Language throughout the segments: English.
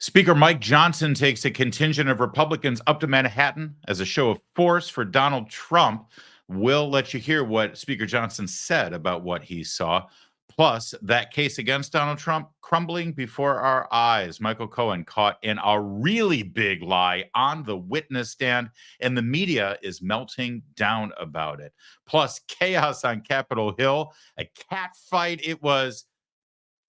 Speaker Mike Johnson takes a contingent of Republicans up to Manhattan as a show of force for Donald Trump. We'll let you hear what Speaker Johnson said about what he saw. Plus, that case against Donald Trump crumbling before our eyes. Michael Cohen caught in a really big lie on the witness stand, and the media is melting down about it. Plus, chaos on Capitol Hill, a cat fight. It was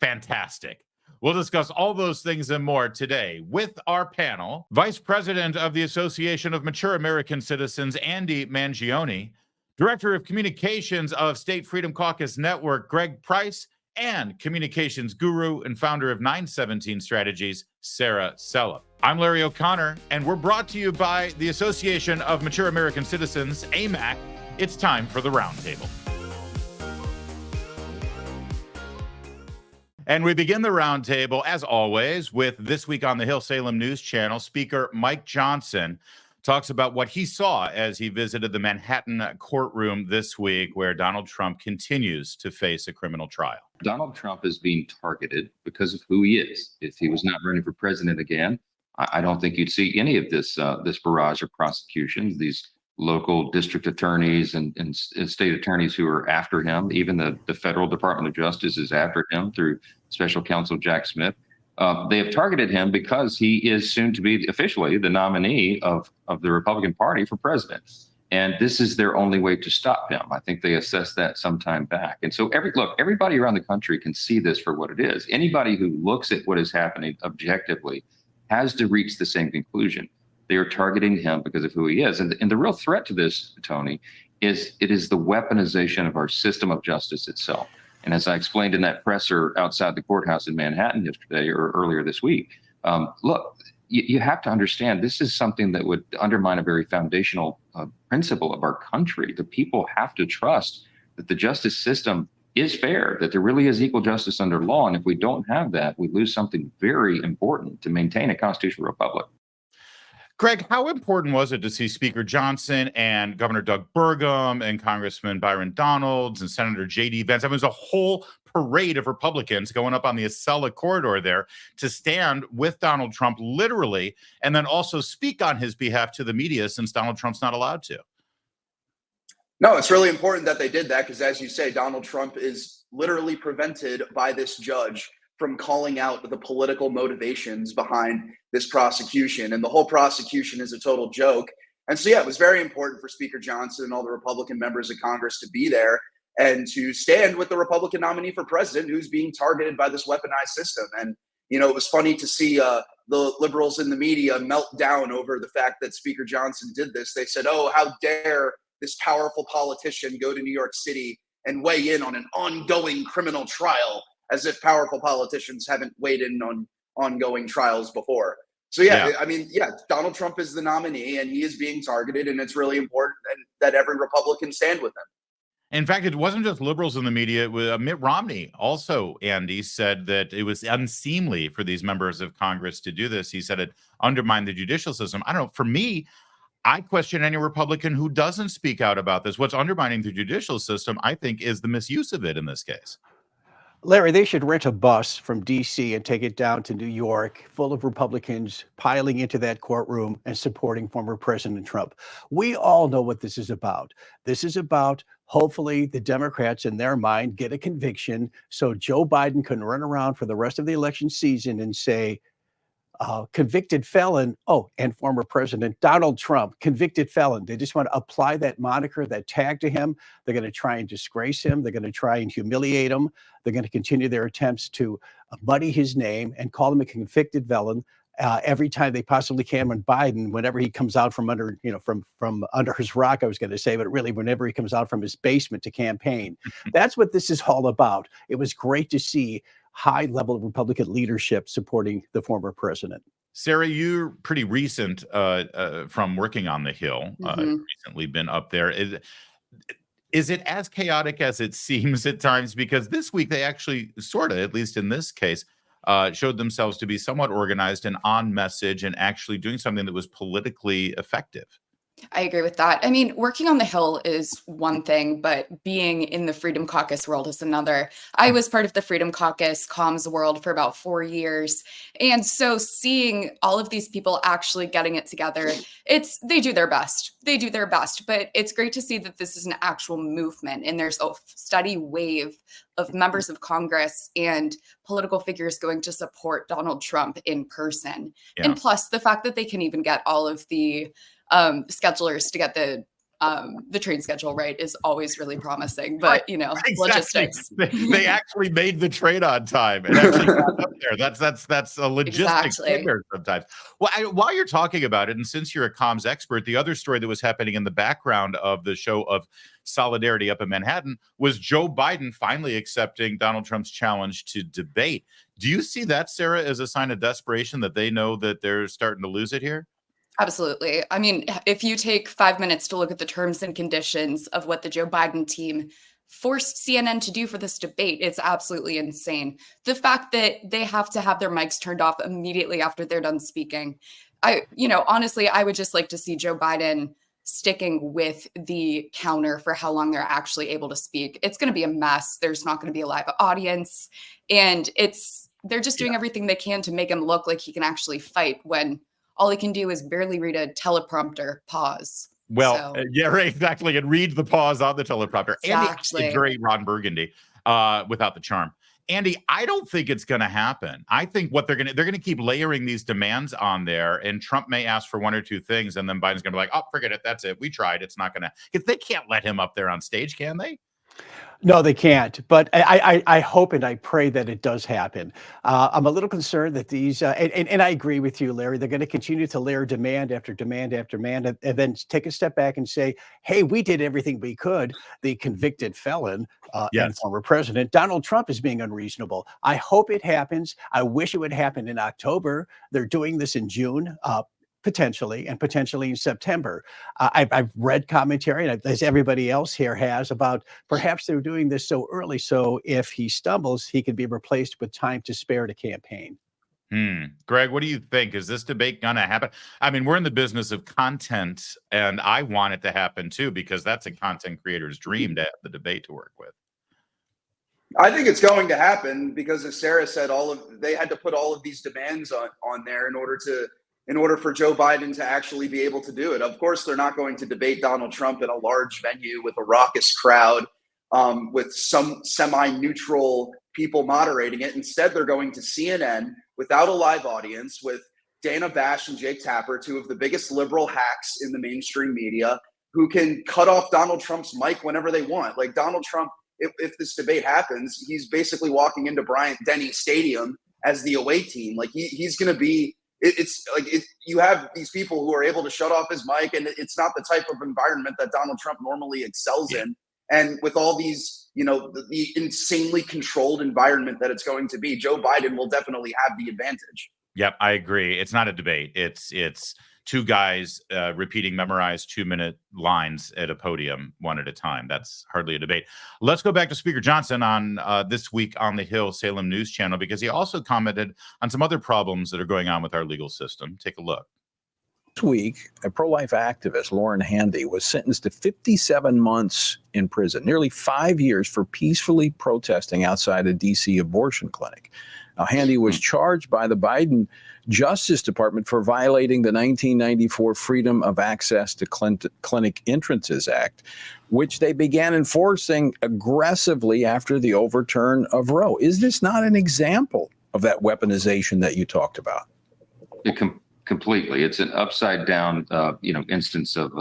fantastic. We'll discuss all those things and more today with our panel. Vice President of the Association of Mature American Citizens, Andy Mangione, Director of Communications of State Freedom Caucus Network, Greg Price, and communications guru and founder of 917 Strategies, Sarah Selip. I'm Larry O'Connor, and we're brought to you by the Association of Mature American Citizens, AMAC. It's time for the Roundtable. And we begin the roundtable, as always, with This Week on the Hill Salem News Channel. Speaker Mike Johnson talks about what he saw as he visited the Manhattan courtroom this week, where Donald Trump continues to face a criminal trial. Donald Trump is being targeted because of who he is. If he was not running for president again, I don't think you'd see any of this barrage of prosecutions, these local district attorneys and state attorneys who are after him. Even the federal Department of Justice is after him through special counsel Jack Smith. They have targeted him because he is soon to be officially the nominee of the Republican Party for president. And this is their only way to stop him. I think they assessed that some time back. And so everybody around the country can see this for what it is. Anybody who looks at what is happening objectively has to reach the same conclusion. They are targeting him because of who he is. And the real threat to this, Tony, is it is the weaponization of our system of justice itself. And as I explained in that presser outside the courthouse in Manhattan yesterday or earlier this week, look, you have to understand this is something that would undermine a very foundational principle of our country. The people have to trust that the justice system is fair, that there really is equal justice under law. And if we don't have that, we lose something very important to maintain a constitutional republic. Greg, how important was it to see Speaker Johnson and Governor Doug Burgum and Congressman Byron Donalds and Senator J.D. Vance? I mean, it was a whole parade of Republicans going up on the Acela corridor there to stand with Donald Trump, literally, and then also speak on his behalf to the media, since Donald Trump's not allowed to. No, it's really important that they did that because, as you say, Donald Trump is literally prevented by this judge from calling out the political motivations behind this prosecution. And the whole prosecution is a total joke. And so, yeah, it was very important for Speaker Johnson and all the Republican members of Congress to be there and to stand with the Republican nominee for president who's being targeted by this weaponized system. And, you know, it was funny to see the liberals in the media melt down over the fact that Speaker Johnson did this. They said, oh, how dare this powerful politician go to New York City and weigh in on an ongoing criminal trial, as if powerful politicians haven't weighed in on ongoing trials before. So, I mean, Donald Trump is the nominee and he is being targeted, and it's really important that every Republican stand with him. In fact, it wasn't just liberals in the media. It was, Mitt Romney also, Andy, said that it was unseemly for these members of Congress to do this. He said it undermined the judicial system. I don't know. For me, I question any Republican who doesn't speak out about this. What's undermining the judicial system, I think, is the misuse of it in this case. Larry, they should rent a bus from D.C. and take it down to New York, full of Republicans piling into that courtroom and supporting former President Trump. We all know what this is about. This is about, hopefully, the Democrats in their mind get a conviction so Joe Biden can run around for the rest of the election season and say, convicted felon, and former President Donald Trump, convicted felon. They just want to apply that moniker, that tag to him. They're going to try and disgrace him. They're going to try and humiliate him. They're going to continue their attempts to muddy his name and call him a convicted felon every time they possibly can when Biden, whenever he comes out from under, from under his rock, I was going to say, but really whenever he comes out from his basement to campaign. That's what this is all about. It was great to see high-level Republican leadership supporting the former president. Sarah, you're pretty recent from working on the Hill. Recently been up there. Is it as chaotic as it seems at times? Because this week they actually sort of, at least in this case, showed themselves to be somewhat organized and on message and actually doing something that was politically effective. I agree with that. I mean, working on the Hill is one thing, but being in the Freedom Caucus world is another. I was part of the Freedom Caucus comms world for about 4 years. And so seeing all of these people actually getting it together, they do their best. They do their best. But it's great to see that this is an actual movement and there's a steady wave of members of Congress and political figures going to support Donald Trump in person. Yeah. And plus the fact that they can even get all of the schedulers to get the train schedule right is always really promising, but Exactly. logistics. They actually made the train on time and actually got up there. That's a logistics nightmare sometimes. Well, while you're talking about it, and since you're a comms expert, the other story that was happening in the background of the show of Solidarity up in Manhattan was Joe Biden finally accepting Donald Trump's challenge to debate. Do you see that, Sarah, as a sign of desperation that they know that they're starting to lose it here? Absolutely. I mean, if you take 5 minutes to look at the terms and conditions of what the Joe Biden team forced CNN to do for this debate, it's absolutely insane. The fact that they have to have their mics turned off immediately after they're done speaking. Honestly, I would just like to see Joe Biden sticking with the counter for how long they're actually able to speak. It's going to be a mess. There's not going to be a live audience. And they're just doing everything they can to make him look like he can actually fight when all he can do is barely read a teleprompter pause. Well, yeah, right, exactly. And read the pause on the teleprompter. Exactly. Andy, great Ron Burgundy, without the charm. Andy, I don't think it's going to happen. I think what they're going to keep layering these demands on there, and Trump may ask for one or two things, and then Biden's going to be like, oh, forget it. That's it. We tried. It's not going to, because they can't let him up there on stage, can they? No, they can't. But I hope and I pray that it does happen. I'm a little concerned that these, and I agree with you, Larry, they're going to continue to layer demand after demand after demand, and then take a step back and say, hey, we did everything we could. The convicted felon and former president, Donald Trump, is being unreasonable. I hope it happens. I wish it would happen in October. They're doing this in June. Potentially in September. I've read commentary, and as everybody else here has, about perhaps they're doing this so early, so if he stumbles, he can be replaced with time to spare to campaign. Greg, what do you think? Is this debate going to happen? I mean, we're in the business of content, and I want it to happen too, because that's a content creator's dream to have the debate to work with. I think it's going to happen because, as Sarah said, they had to put all of these demands on there in order for Joe Biden to actually be able to do it. Of course, they're not going to debate Donald Trump in a large venue with a raucous crowd, with some semi-neutral people moderating it. Instead, they're going to CNN without a live audience, with Dana Bash and Jake Tapper, two of the biggest liberal hacks in the mainstream media, who can cut off Donald Trump's mic whenever they want. Like, Donald Trump, if this debate happens, he's basically walking into Bryant-Denny Stadium as the away team. Like, he's going to be, you have these people who are able to shut off his mic, and it's not the type of environment that Donald Trump normally excels in. And with all these, the insanely controlled environment that it's going to be, Joe Biden will definitely have the advantage. Yep, I agree. It's not a debate. It's two guys repeating memorized 2-minute lines at a podium one at a time. That's hardly a debate. Let's go back to Speaker Johnson on This Week on the Hill Salem News Channel, because he also commented on some other problems that are going on with our legal system. Take a look. This week, a pro-life activist, Lauren Handy, was sentenced to 57 months in prison, nearly 5 years, for peacefully protesting outside a D.C. abortion clinic. Now, Handy was charged by the Biden Justice Department for violating the 1994 Freedom of Access to Clinic Entrances Act, which they began enforcing aggressively after the overturn of Roe. Is this not an example of that weaponization that you talked about? Completely. It's an upside down, instance of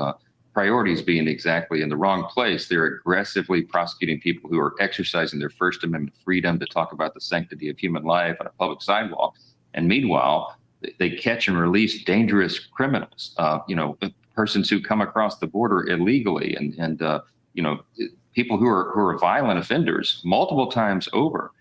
priorities being exactly in the wrong place. They're aggressively prosecuting people who are exercising their First Amendment freedom to talk about the sanctity of human life on a public sidewalk. And meanwhile, they catch and release dangerous criminals, persons who come across the border illegally, and people who are violent offenders multiple times over.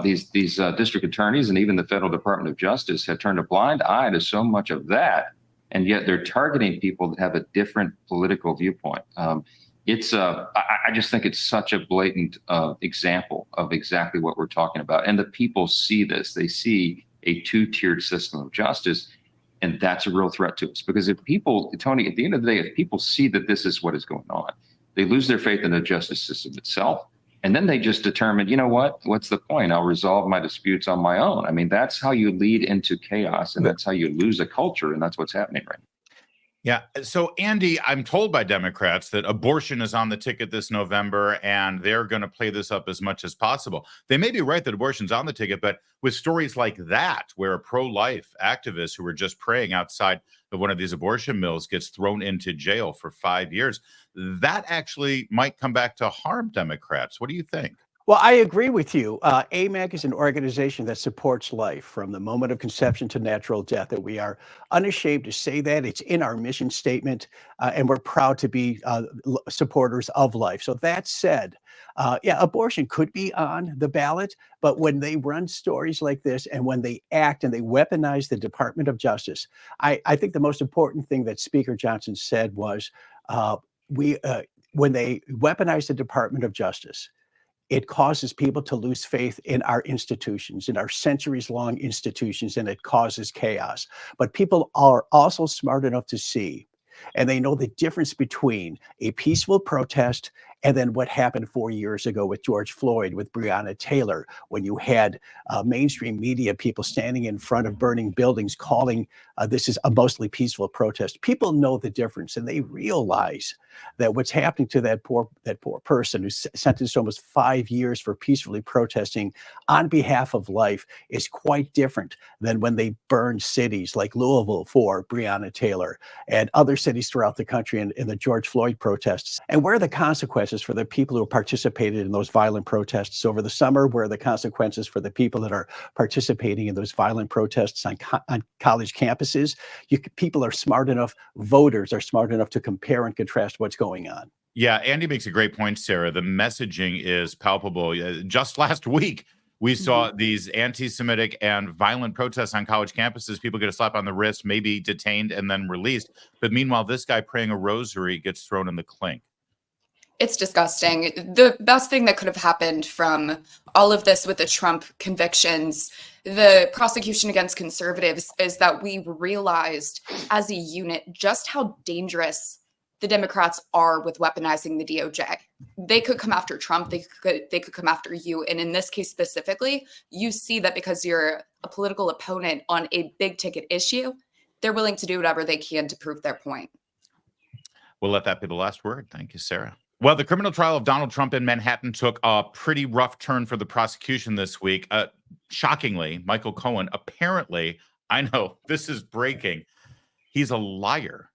These district attorneys and even the Federal Department of Justice have turned a blind eye to so much of that, and yet they're targeting people that have a different political viewpoint. I just think it's such a blatant example of exactly what we're talking about. And the people see this. They see a two-tiered system of justice. And that's a real threat to us, because if people, Tony, at the end of the day, if people see that this is what is going on, they lose their faith in the justice system itself. And then they just determine, you know what, what's the point? I'll resolve my disputes on my own. I mean, that's how you lead into chaos, and that's how you lose a culture. And that's what's happening right now. Yeah. So, Andy, I'm told by Democrats that abortion is on the ticket this November, and they're going to play this up as much as possible. They may be right that abortion's on the ticket, but with stories like that, where a pro-life activist who were just praying outside of one of these abortion mills gets thrown into jail for 5 years, that actually might come back to harm Democrats. What do you think? Well, I agree with you. AMAC is an organization that supports life from the moment of conception to natural death, and we are unashamed to say that. It's in our mission statement, and we're proud to be supporters of life. So that said, yeah, abortion could be on the ballot, but when they run stories like this and when they act and they weaponize the Department of Justice, I think the most important thing that Speaker Johnson said was when they weaponize the Department of Justice, it causes people to lose faith in our institutions, in our centuries-long institutions, and it causes chaos. But people are also smart enough to see, and they know the difference between a peaceful protest and then what happened 4 years ago with George Floyd, with Breonna Taylor, when you had mainstream media people standing in front of burning buildings calling this is a mostly peaceful protest. People know the difference, and they realize that what's happening to that poor person who's sentenced to almost 5 years for peacefully protesting on behalf of life is quite different than when they burned cities like Louisville for Breonna Taylor and other cities throughout the country in the George Floyd protests. And where are the consequences for the people who participated in those violent protests over the summer? Where are the consequences for the people that are participating in those violent protests on college campuses? People are smart enough, voters are smart enough to compare and contrast what's going on. Yeah, Andy makes a great point, Sarah. The messaging is palpable. Just last week, we saw these anti-Semitic and violent protests on college campuses. People get a slap on the wrist, maybe detained and then released. But meanwhile, this guy praying a rosary gets thrown in the clink. It's disgusting. The best thing that could have happened from all of this with the Trump convictions, the prosecution against conservatives, is that we realized as a unit just how dangerous the Democrats are with weaponizing the DOJ. They could come after Trump. They could come after you. And in this case specifically, you see that because you're a political opponent on a big ticket issue, they're willing to do whatever they can to prove their point. We'll let that be the last word. Thank you, Sarah. Well, the criminal trial of Donald Trump in Manhattan took a pretty rough turn for the prosecution this week. Shockingly, Michael Cohen, apparently, I know this is breaking, he's a liar,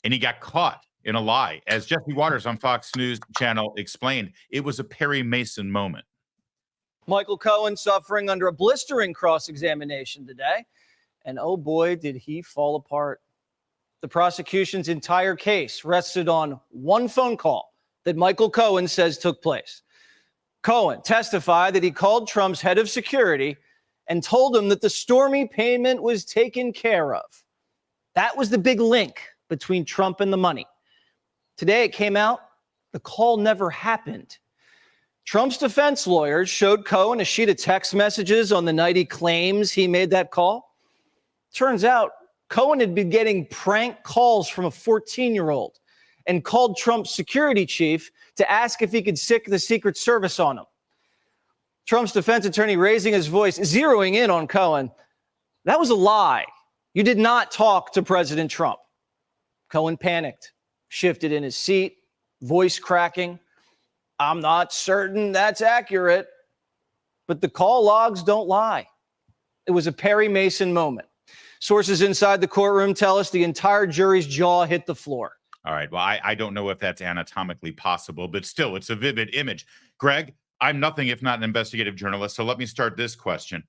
and he got caught in a lie. As Jesse Waters on Fox News Channel explained, it was a Perry Mason moment. Michael Cohen suffering under a blistering cross-examination today, and oh boy, did he fall apart. The prosecution's entire case rested on one phone call that Michael Cohen says took place. Cohen testified that he called Trump's head of security and told him that the Stormy payment was taken care of. That was the big link between Trump and the money. Today it came out the call never happened. Trump's defense lawyers showed Cohen a sheet of text messages on the night he claims he made that call. Turns out Cohen had been getting prank calls from a 14-year-old and called Trump's security chief to ask if he could sic the Secret Service on him. Trump's defense attorney raising his voice, zeroing in on Cohen. That was a lie. You did not talk to President Trump. Cohen panicked, shifted in his seat, voice cracking. I'm not certain that's accurate, but the call logs don't lie. It was a Perry Mason moment. Sources inside the courtroom tell us the entire jury's jaw hit the floor. All right. Well, I don't know if that's anatomically possible, but still, it's a vivid image. Greg, I'm nothing if not an investigative journalist, so let me start this question.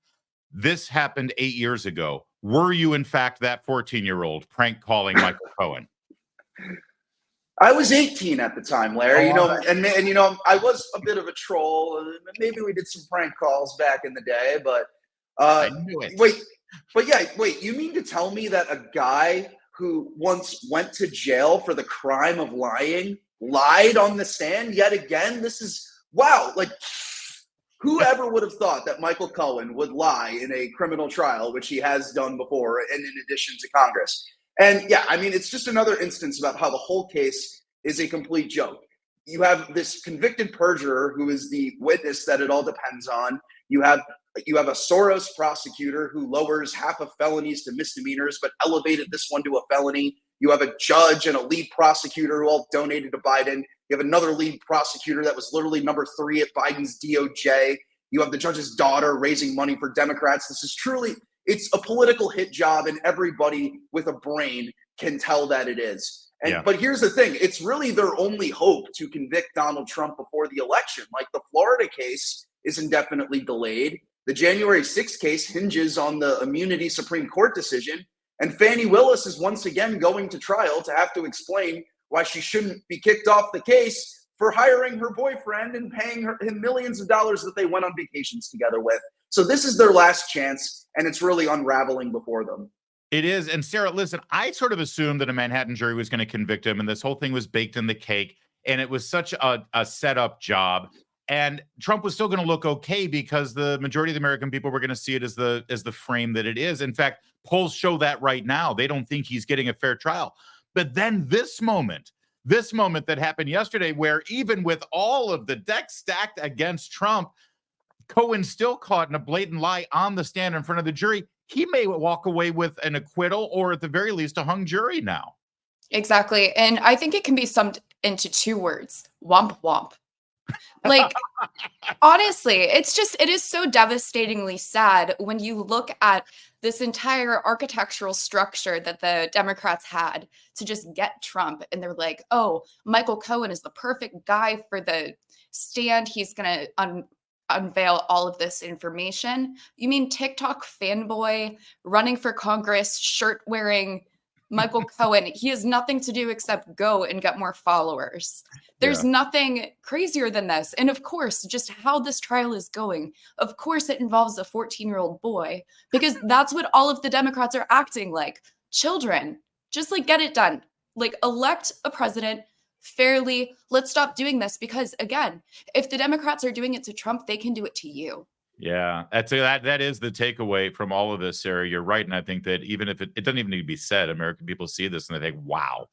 This happened 8 years ago. Were you, in fact, that 14-year-old prank calling Michael Cohen? I was 18 at the time, Larry. I was a bit of a troll. Maybe we did some prank calls back in the day, but I knew it. Wait. You mean to tell me that a guy who once went to jail for the crime of lying lied on the stand yet again? This is wow. Like, Whoever would have thought that Michael Cohen would lie in a criminal trial, which he has done before, and in addition to Congress? And yeah, I mean, it's just another instance about how the whole case is a complete joke. You have this convicted perjurer who is the witness that it all depends on. You have a Soros prosecutor who lowers half of felonies to misdemeanors, but elevated this one to a felony. You have a judge and a lead prosecutor who all donated to Biden. You have another lead prosecutor that was literally number 3 at Biden's DOJ. You have the judge's daughter raising money for Democrats. This is truly, it's a political hit job, and everybody with a brain can tell that it is. But here's the thing. It's really their only hope to convict Donald Trump before the election. Like, the Florida case is indefinitely delayed. The January 6th case hinges on the immunity Supreme Court decision. And Fani Willis is once again going to trial to have to explain why she shouldn't be kicked off the case for hiring her boyfriend and paying him millions of dollars that they went on vacations together with. So this is their last chance, and it's really unraveling before them. It is. And Sarah, listen, I sort of assumed that a Manhattan jury was going to convict him, and this whole thing was baked in the cake, and it was such a setup job. And Trump was still going to look okay because the majority of the American people were going to see it as the frame that it is. In fact, polls show that right now. They don't think he's getting a fair trial. But then this moment that happened yesterday, where even with all of the deck stacked against Trump, Cohen still caught in a blatant lie on the stand in front of the jury. He may walk away with an acquittal, or at the very least a hung jury now. Exactly. And I think it can be summed into 2 words: womp womp. Like, honestly, it is so devastatingly sad when you look at this entire architectural structure that the Democrats had to just get Trump. And they're like, oh, Michael Cohen is the perfect guy for the stand. He's going to unveil all of this information. You mean TikTok fanboy running for Congress, shirt wearing Michael Cohen? He has nothing to do except go and get more followers. There's nothing crazier than this. And of course, just how this trial is going, of course, it involves a 14-year-old boy, because that's what all of the Democrats are acting like. Children, just like, get it done. Like, elect a president fairly. Let's stop doing this, because again, if the Democrats are doing it to Trump, they can do it to you. Yeah, that is the takeaway from all of this, Sarah. You're right. And I think that even if it doesn't even need to be said, American people see this and they think, wow,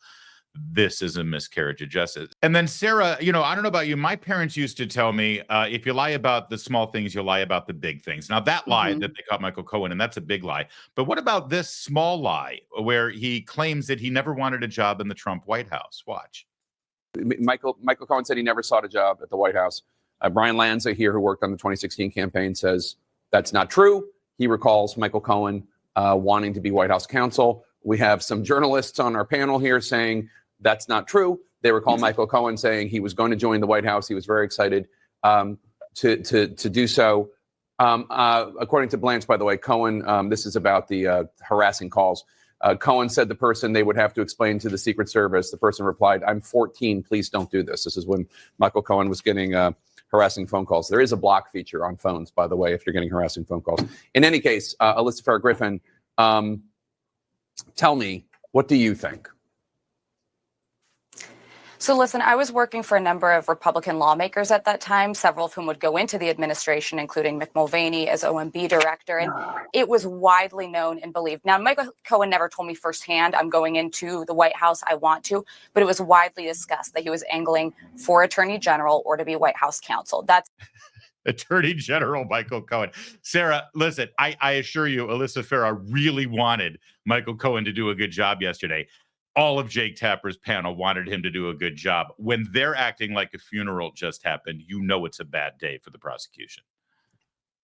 this is a miscarriage of justice. And then, Sarah, I don't know about you. My parents used to tell me, if you lie about the small things, you lie about the big things. Now, that lie that they caught Michael Cohen, and that's a big lie. But what about this small lie where he claims that he never wanted a job in the Trump White House? Watch. Michael Cohen said he never sought a job at the White House. Brian Lanza here, who worked on the 2016 campaign, says that's not true. He recalls Michael Cohen wanting to be White House counsel. We have some journalists on our panel here saying that's not true. They recall Michael Cohen saying he was going to join the White House. He was very excited to do so. According to Blanche, by the way, Cohen, this is about the harassing calls. Cohen said the person they would have to explain to the Secret Service. The person replied, "I'm 14. Please don't do this." This is when Michael Cohen was getting harassing phone calls. There is a block feature on phones, by the way, if you're getting harassing phone calls. In any case, Alyssa Farah Griffin, tell me, what do you think? So listen, I was working for a number of Republican lawmakers at that time, several of whom would go into the administration, including Mick Mulvaney as OMB director. And it was widely known and believed. Now, Michael Cohen never told me firsthand, I'm going into the White House, I want to, but it was widely discussed that he was angling for Attorney General or to be White House counsel. That's Attorney General Michael Cohen. Sarah, listen, I assure you, Alyssa Farah really wanted Michael Cohen to do a good job yesterday. All of Jake Tapper's panel wanted him to do a good job. When they're acting like a funeral just happened, it's a bad day for the prosecution.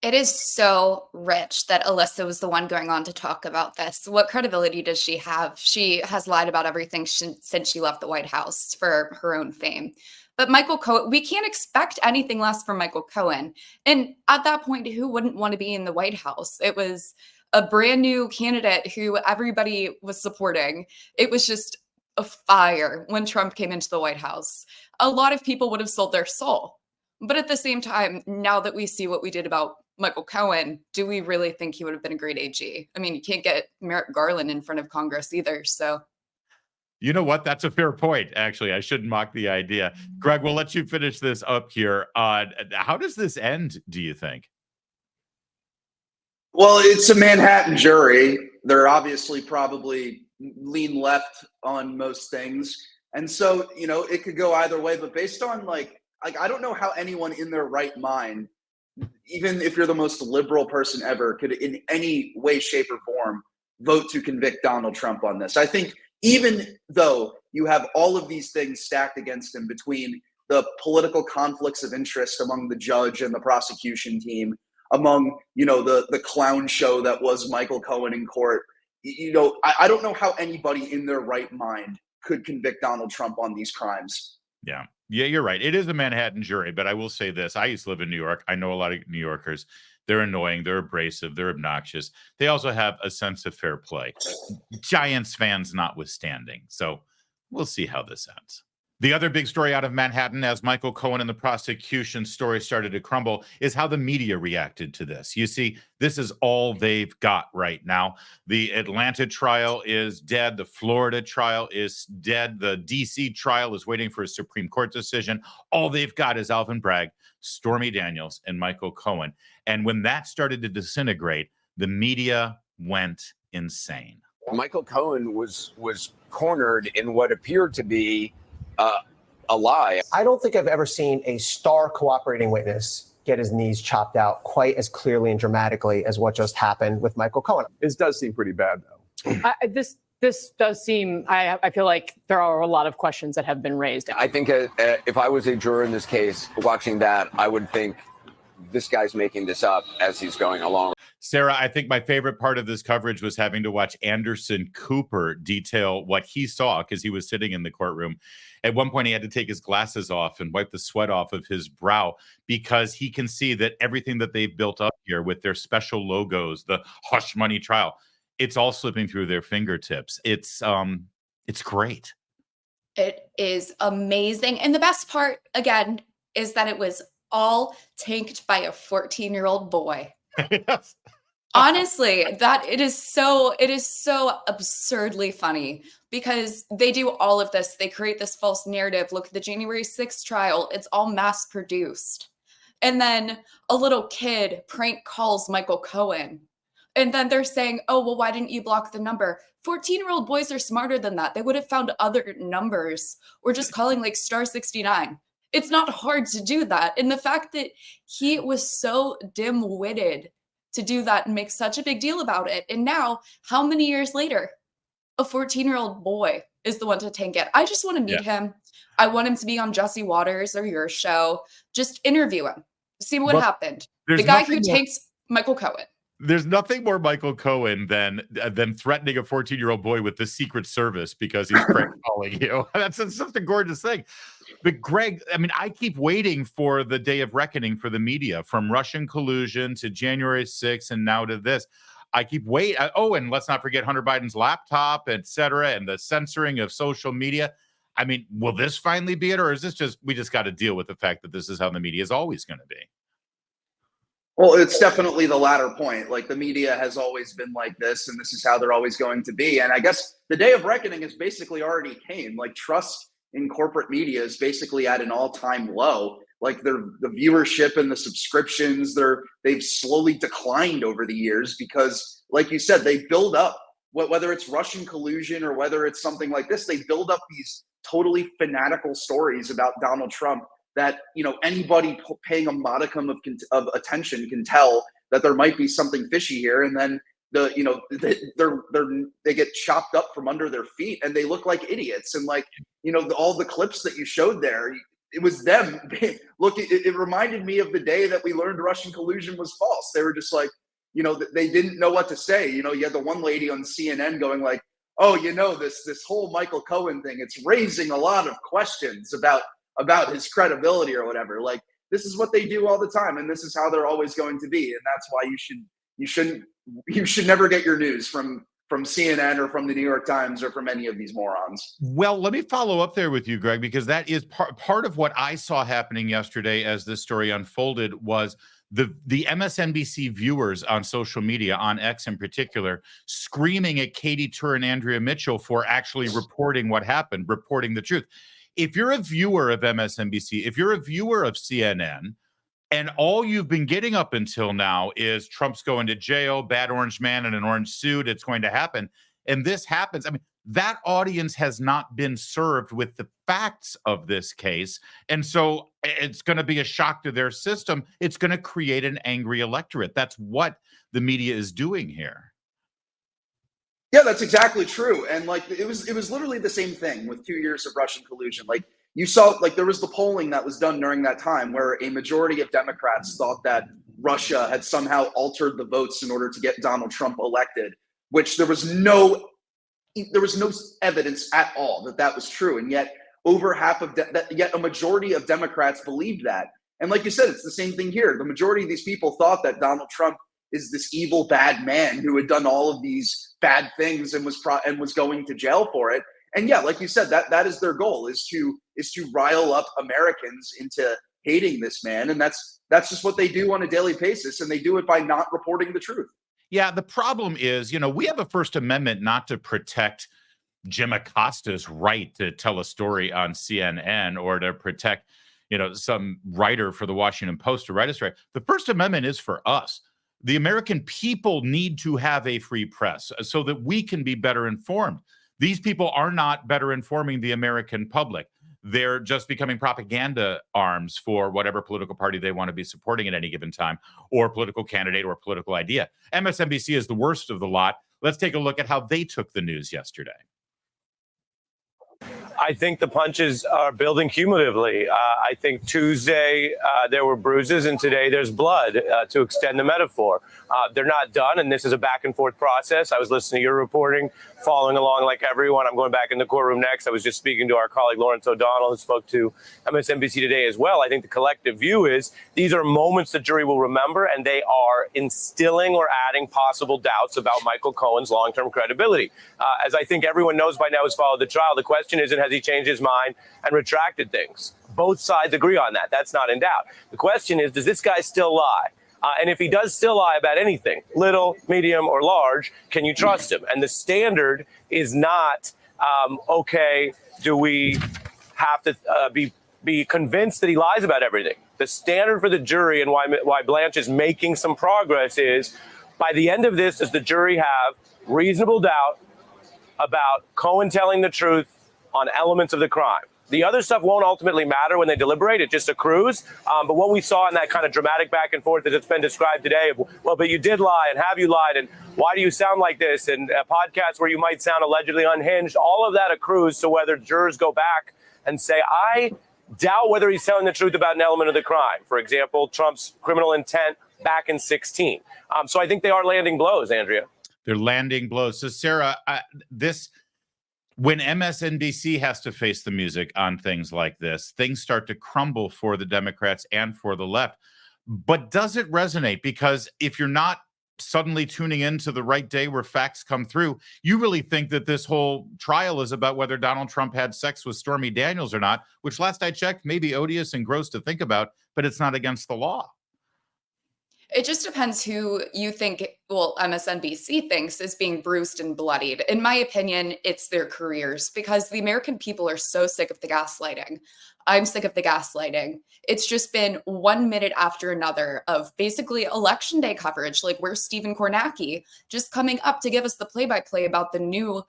It is so rich that Alyssa was the one going on to talk about this. What credibility does she have? She has lied about everything since she left the White House for her own fame. But Michael Cohen, we can't expect anything less from Michael Cohen. And at that point, who wouldn't want to be in the White House? It was a brand new candidate who everybody was supporting. It was just a fire when Trump came into the White House. A lot of people would have sold their soul. But at the same time, now that we see what we did about Michael Cohen, do we really think he would have been a great AG? I mean, you can't get Merrick Garland in front of Congress either. So You know what? That's a fair point. Actually, I shouldn't mock the idea. Greg, we'll let you finish this up here. How does this end, do you think? Well, it's a Manhattan jury. They're obviously probably lean left on most things. And so, it could go either way, but based on like I don't know how anyone in their right mind, even if you're the most liberal person ever, could in any way, shape, or form vote to convict Donald Trump on this. I think even though you have all of these things stacked against him between the political conflicts of interest among the judge and the prosecution team, among, the clown show that was Michael Cohen in court, I don't know how anybody in their right mind could convict Donald Trump on these crimes. Yeah, you're right. It is a Manhattan jury, but I will say this. I used to live in New York. I know a lot of New Yorkers. They're annoying. They're abrasive. They're obnoxious. They also have a sense of fair play. Giants fans notwithstanding. So we'll see how this ends. The other big story out of Manhattan, as Michael Cohen and the prosecution story started to crumble, is how the media reacted to this. You see, this is all they've got right now. The Atlanta trial is dead. The Florida trial is dead. The D.C. trial is waiting for a Supreme Court decision. All they've got is Alvin Bragg, Stormy Daniels, and Michael Cohen. And when that started to disintegrate, the media went insane. Michael Cohen was cornered in what appeared to be a lie. I don't think I've ever seen a star cooperating witness get his knees chopped out quite as clearly and dramatically as what just happened with Michael Cohen. This does seem pretty bad, though. This does seem, I feel like there are a lot of questions that have been raised. I think if I was a juror in this case, watching that, I would think this guy's making this up as he's going along. Sarah, I think my favorite part of this coverage was having to watch Anderson Cooper detail what he saw because he was sitting in the courtroom. At one point, he had to take his glasses off and wipe the sweat off of his brow because he can see that everything that they've built up here with their special logos, the hush money trial, it's all slipping through their fingertips. It's great. It is amazing. And the best part, again, is that it was all tanked by a 14-year-old boy. Yes. Honestly, it is so absurdly funny because they do all of this. They create this false narrative. Look at the January 6th trial. It's all mass produced. And then a little kid prank calls Michael Cohen. And then they're saying, oh, well, why didn't you block the number? 14-year-old boys are smarter than that. They would have found other numbers or just calling like star 69. It's not hard to do that. And the fact that he was so dim-witted to do that and make such a big deal about it. And now, how many years later, a 14-year-old boy is the one to tank it. I just want to meet him. I want him to be on Jesse Waters or your show. Just interview him. See what happened. The guy who tanks Michael Cohen. There's nothing more Michael Cohen than threatening a 14-year-old boy with the Secret Service because he's prank calling you. That's such a gorgeous thing. But Greg, I mean, I keep waiting for the day of reckoning for the media, from Russian collusion to January 6th and now to this. I keep waiting. Oh, and let's not forget Hunter Biden's laptop, et cetera, and the censoring of social media. I mean, will this finally be it, or is this we just got to deal with the fact that this is how the media is always going to be? Well, it's definitely the latter point. Like, the media has always been like this, and this is how they're always going to be. And I guess the day of reckoning has basically already came. Like, trust in corporate media is basically at an all-time low. Like, the viewership and the subscriptions, they've slowly declined over the years because, like you said, they build up, whether it's Russian collusion or whether it's something like this, they build up these totally fanatical stories about Donald Trump that, anybody paying a modicum of attention can tell that there might be something fishy here. And then they get chopped up from under their feet and they look like idiots. And all the clips that you showed there, it was them. Look, it reminded me of the day that we learned Russian collusion was false. They were just like, they didn't know what to say. You had the one lady on CNN going like, oh, this whole Michael Cohen thing, it's raising a lot of questions about his credibility or whatever. Like, this is what they do all the time, and this is how they're always going to be. And that's why you should never get your news from from CNN or from the New York Times or from any of these morons. Well, let me follow up there with you, Greg, because that is part of what I saw happening yesterday as this story unfolded was the MSNBC viewers on social media, on X in particular, screaming at Katie Tur and Andrea Mitchell for actually reporting what happened, reporting the truth. If you're a viewer of MSNBC, if you're a viewer of CNN, and all you've been getting up until now is Trump's going to jail, bad orange man in an orange suit, it's going to happen, and this happens. I mean, that audience has not been served with the facts of this case. And so it's going to be a shock to their system. It's going to create an angry electorate. That's what the media is doing here. Yeah, that's exactly true. And like it was literally the same thing with 2 years of Russian collusion. Like you saw, like there was the polling that was done during that time where a majority of Democrats thought that Russia had somehow altered the votes in order to get Donald Trump elected, which there was no evidence at all that that was true. And yet over half of yet a majority of Democrats believed that. And like you said, it's the same thing here. The majority of these people thought that Donald Trump is this evil, bad man who had done all of these bad things and was going to jail for it. And yeah, like you said, that is their goal, is to rile up Americans into hating this man. And that's just what they do on a daily basis. And they do it by not reporting the truth. Yeah, the problem is, we have a First Amendment not to protect Jim Acosta's right to tell a story on CNN or to protect, some writer for the Washington Post to write a story. The First Amendment is for us. The American people need to have a free press so that we can be better informed. These people are not better informing the American public. They're just becoming propaganda arms for whatever political party they want to be supporting at any given time, or political candidate or political idea. MSNBC is the worst of the lot. Let's take a look at how they took the news yesterday. I think the punches are building cumulatively. I think Tuesday there were bruises and today there's blood, to extend the metaphor. They're not done, and this is a back and forth process. I was listening to your reporting, following along like everyone. I'm going back in the courtroom next. I was just speaking to our colleague Lawrence O'Donnell, who spoke to MSNBC today as well. I think the collective view is these are moments the jury will remember, and they are instilling or adding possible doubts about Michael Cohen's long-term credibility. As I think everyone knows by now who's followed the trial, the question isn't has he changed his mind and retracted things. Both sides agree on that. That's not in doubt. The question is, does this guy still lie? And if he does still lie about anything, little, medium, or large, can you trust him? And the standard is not, okay, do we have to be convinced that he lies about everything? The standard for the jury and why Blanche is making some progress is, by the end of this, does the jury have reasonable doubt about Cohen telling the truth on elements of the crime? The other stuff won't ultimately matter when they deliberate. It just accrues. But what we saw in that kind of dramatic back and forth as it's been described today, well, but you did lie, and have you lied, and why do you sound like this, and a podcast where you might sound allegedly unhinged, all of that accrues to whether jurors go back and say, I doubt whether he's telling the truth about an element of the crime. For example, Trump's criminal intent back in 2016. So I think they are landing blows, Andrea. They're landing blows. So Sarah, when MSNBC has to face the music on things like this, things start to crumble for the Democrats and for the left. But does it resonate? Because if you're not suddenly tuning into the right day where facts come through, you really think that this whole trial is about whether Donald Trump had sex with Stormy Daniels or not, which last I checked may be odious and gross to think about, but it's not against the law. It just depends who you think, MSNBC thinks is being bruised and bloodied. In my opinion, it's their careers, because the American people are so sick of the gaslighting. I'm sick of the gaslighting. It's just been 1 minute after another of basically election day coverage, like where's Stephen Kornacki just coming up to give us the play-by-play about the new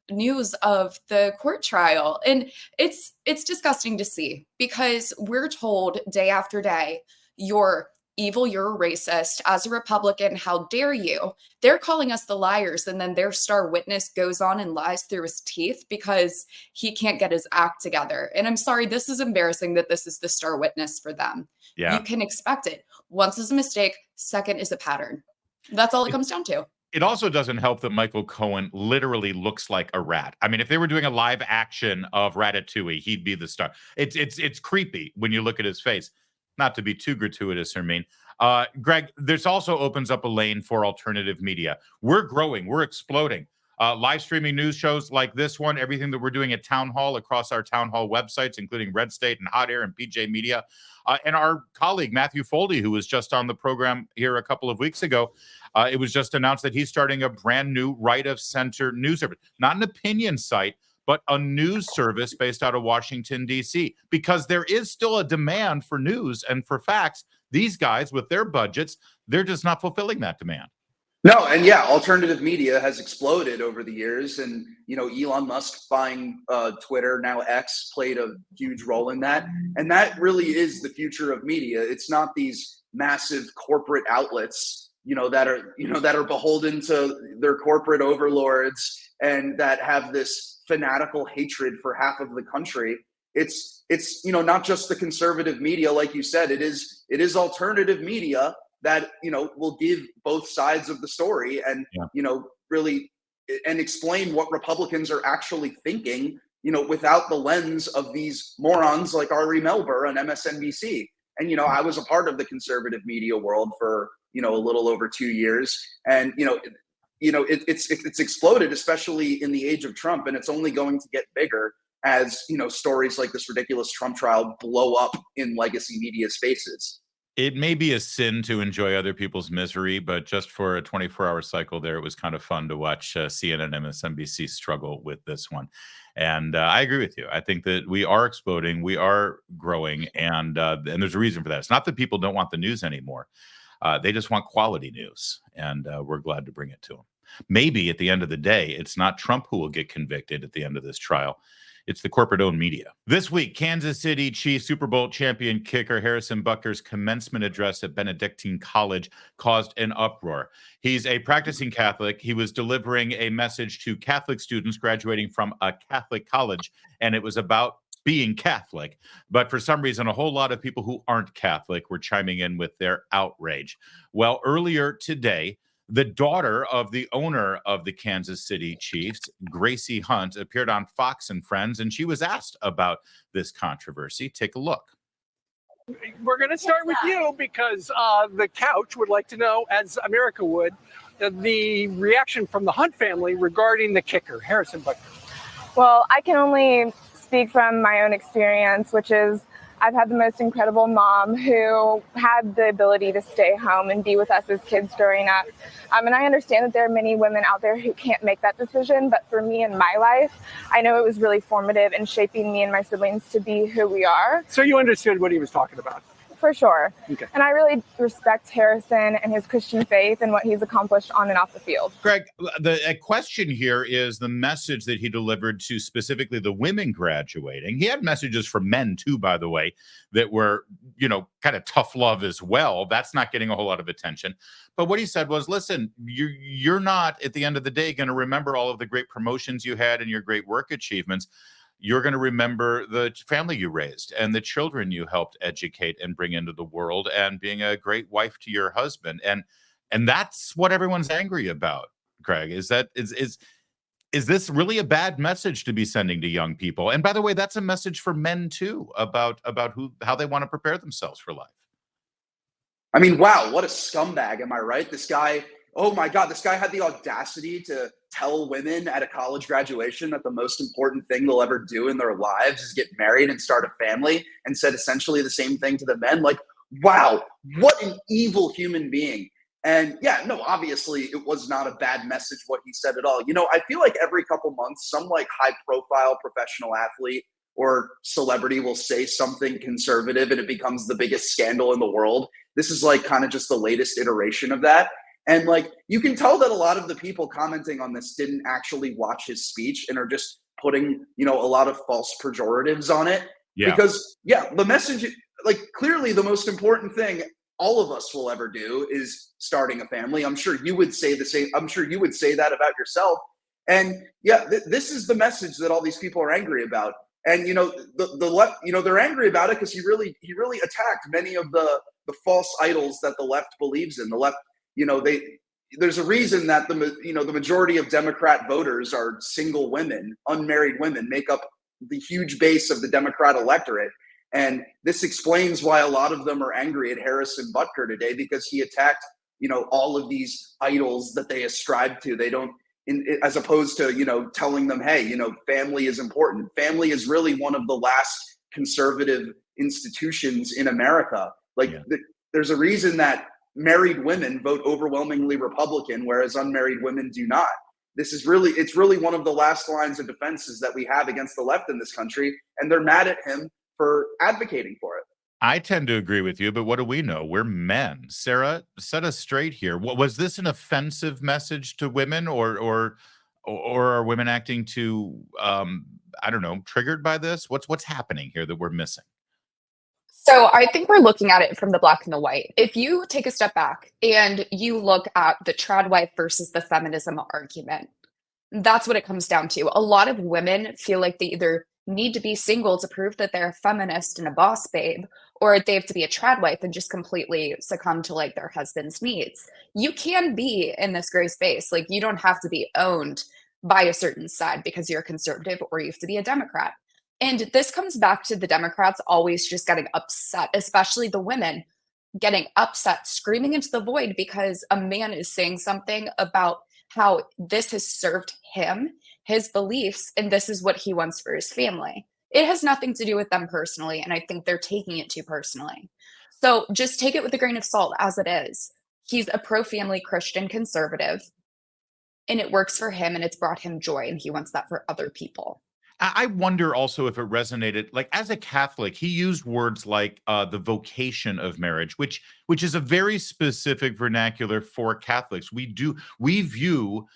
news of the court trial. And it's disgusting to see, because we're told day after day, you're evil, you're a racist. As a Republican, how dare you? They're calling us the liars, and then their star witness goes on and lies through his teeth because he can't get his act together. And I'm sorry, this is embarrassing that this is the star witness for them. Yeah. You can expect it. Once is a mistake, second is a pattern. That's all it comes down to. It also doesn't help that Michael Cohen literally looks like a rat. I mean, if they were doing a live action of Ratatouille, he'd be the star. It's creepy when you look at his face. Not to be too gratuitous or mean. Greg, this also opens up a lane for alternative media. We're growing. We're exploding. live streaming news shows like this one, everything that we're doing at Town Hall across our Town Hall websites, including Red State and Hot Air and PJ Media. And our colleague, Matthew Foldy, who was just on the program here a couple of weeks ago, it was just announced that he's starting a brand new right-of-center news service. Not an opinion site, but a news service based out of Washington, D.C., because there is still a demand for news and for facts. These guys, with their budgets, they're just not fulfilling that demand. No, and yeah, alternative media has exploded over the years, and Elon Musk buying Twitter, now X, played a huge role in that, and that really is the future of media. It's not these massive corporate outlets, that are beholden to their corporate overlords and that have this fanatical hatred for half of the country. It's not just the conservative media, like you said. It is alternative media that will give both sides of the story and really and explain what Republicans are actually thinking, without the lens of these morons like Ari Melber on MSNBC. And I was a part of the conservative media world for a little over 2 years, and it's exploded, especially in the age of Trump, and it's only going to get bigger as stories like this ridiculous Trump trial blow up in legacy media spaces. It may be a sin to enjoy other people's misery, but just for a 24-hour cycle there, it was kind of fun to watch CNN and MSNBC struggle with this one. And I agree with you. I think that we are exploding, we are growing, and there's a reason for that. It's not that people don't want the news anymore. They just want quality news, and we're glad to bring it to them. Maybe at the end of the day, it's not Trump who will get convicted at the end of this trial. It's the corporate-owned media. This week, Kansas City Chiefs Super Bowl champion kicker Harrison Butker's commencement address at Benedictine College caused an uproar. He's a practicing Catholic. He was delivering a message to Catholic students graduating from a Catholic college, and it was about being Catholic. But for some reason, a whole lot of people who aren't Catholic were chiming in with their outrage. Well, earlier today, the daughter of the owner of the Kansas City Chiefs, Gracie Hunt, appeared on Fox and Friends, and she was asked about this controversy. Take a look. We're going to start with you because the couch would like to know, as America would, the reaction from the Hunt family regarding the kicker, Harrison Butker. Well, I can only speak from my own experience, which is I've had the most incredible mom who had the ability to stay home and be with us as kids growing up. And I understand that there are many women out there who can't make that decision. But for me in my life, I know it was really formative in shaping me and my siblings to be who we are. So you understood what he was talking about? For sure. Okay. And I really respect Harrison and his Christian faith and what he's accomplished on and off the field. Greg, the question here is the message that he delivered to specifically the women graduating. He had messages for men too, by the way, that were, kind of tough love as well. That's not getting a whole lot of attention. But what he said was, listen, you're not at the end of the day going to remember all of the great promotions you had and your great work achievements. You're going to remember the family you raised and the children you helped educate and bring into the world and being a great wife to your husband. And that's what everyone's angry about, Greg, is this really a bad message to be sending to young people? And by the way, that's a message for men too, about how they want to prepare themselves for life. I mean, wow, what a scumbag. Am I right? This guy, oh my God, this guy had the audacity to tell women at a college graduation that the most important thing they'll ever do in their lives is get married and start a family, and said essentially the same thing to the men. Like, wow, what an evil human being. And yeah, no, obviously it was not a bad message what he said at all. I feel like every couple months, some like high profile professional athlete or celebrity will say something conservative and it becomes the biggest scandal in the world. This is like kind of just the latest iteration of that. And like, you can tell that a lot of the people commenting on this didn't actually watch his speech and are just putting, a lot of false pejoratives on it. Yeah. Because the message, like, clearly the most important thing all of us will ever do is starting a family. I'm sure you would say the same. I'm sure you would say that about yourself. And yeah, this is the message that all these people are angry about. And the left, they're angry about it because he really attacked many of the false idols that the left believes in. The left, there's a reason that the majority of Democrat voters are single women, unmarried women, make up the huge base of the Democrat electorate. And this explains why a lot of them are angry at Harrison Butker today, because he attacked, all of these idols that they ascribe to. They don't, as opposed to, telling them, hey, family is important. Family is really one of the last conservative institutions in America. There's a reason that married women vote overwhelmingly Republican, whereas unmarried women do not. It's really one of the last lines of defenses that we have against the left in this country, and they're mad at him for advocating for it. I tend to agree with you, but what do we know? We're men. Sarah, set us straight here. Was this an offensive message to women, or are women acting too, I don't know, triggered by this? What's happening here that we're missing? So I think we're looking at it from the black and the white. If you take a step back and you look at the trad wife versus the feminism argument, that's what it comes down to. A lot of women feel like they either need to be single to prove that they're a feminist and a boss babe, or they have to be a trad wife and just completely succumb to like their husband's needs. You can be in this gray space. Like, you don't have to be owned by a certain side because you're a conservative or you have to be a Democrat. And this comes back to the Democrats always just getting upset, especially the women getting upset, screaming into the void because a man is saying something about how this has served him, his beliefs, and this is what he wants for his family. It has nothing to do with them personally, and I think they're taking it too personally. So just take it with a grain of salt as it is. He's a pro-family Christian conservative, and it works for him, and it's brought him joy, and he wants that for other people. I wonder also if it resonated, like, as a Catholic, he used words like the vocation of marriage, which is a very specific vernacular for Catholics. We view